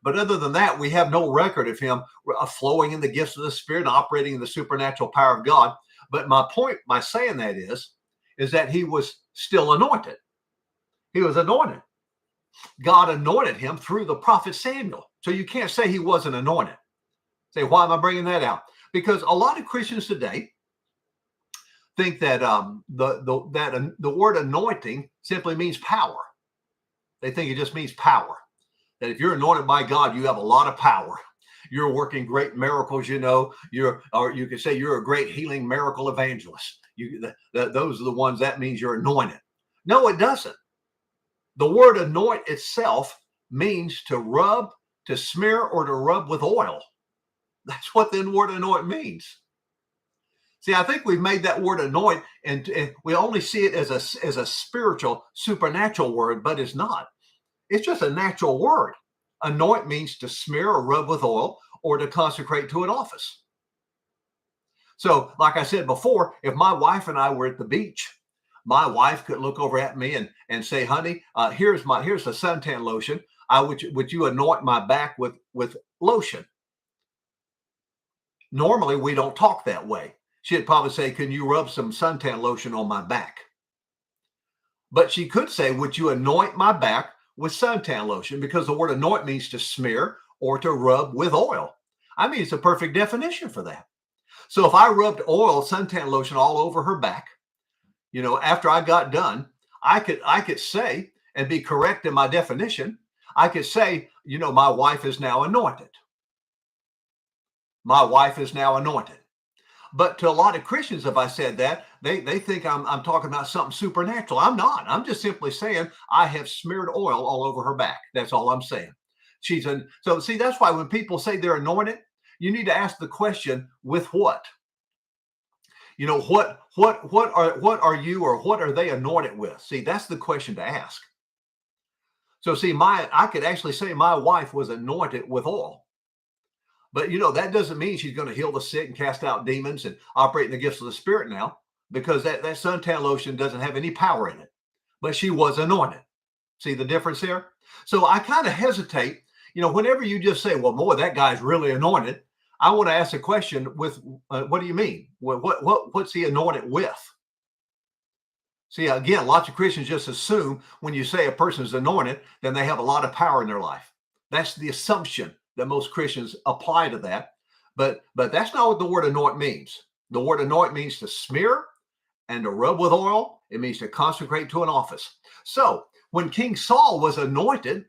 But other than that, we have no record of him flowing in the gifts of the Spirit and operating in the supernatural power of God. But my point by saying that is that he was still anointed. He was anointed. God anointed him through the prophet Samuel. So you can't say he wasn't anointed. Say, why am I bringing that out? Because a lot of Christians today think that the word anointing simply means power. They think it just means power. That if you're anointed by God, you have a lot of power. You're working great miracles, or you could say you're a great healing miracle evangelist. Those are the ones that means you're anointed. No, it doesn't. The word anoint itself means to rub, to smear, or to rub with oil. That's what the word anoint means. See, I think we've made that word anoint, and we only see it as a spiritual, supernatural word, but it's not. It's just a natural word. Anoint means to smear or rub with oil or to consecrate to an office. So, like I said before, if my wife and I were at the beach, my wife could look over at me and say, honey, here's the suntan lotion. Would you anoint my back with lotion? Normally, we don't talk that way. She'd probably say, can you rub some suntan lotion on my back? But she could say, would you anoint my back with suntan lotion? Because the word anoint means to smear or to rub with oil. I mean, it's a perfect definition for that. So if I rubbed suntan lotion all over her back, after I got done, I could say and be correct in my definition. I could say, my wife is now anointed. My wife is now anointed. But to a lot of Christians, if I said that, they think I'm talking about something supernatural. I'm not. I'm just simply saying I have smeared oil all over her back. That's all I'm saying. So see, that's why when people say they're anointed, you need to ask the question, with what? What are you, or what are they anointed with? See, that's the question to ask. So see, I could actually say my wife was anointed with oil. But, that doesn't mean she's going to heal the sick and cast out demons and operate in the gifts of the Spirit now, because that suntan lotion doesn't have any power in it. But she was anointed. See the difference there? So I kind of hesitate, whenever you just say, well, boy, that guy's really anointed. I want to ask a question with, what do you mean? What's he anointed with? See, again, lots of Christians just assume when you say a person is anointed, then they have a lot of power in their life. That's the assumption that most Christians apply to that. But that's not what the word anoint means. The word anoint means to smear and to rub with oil. It means to consecrate to an office. So when King Saul was anointed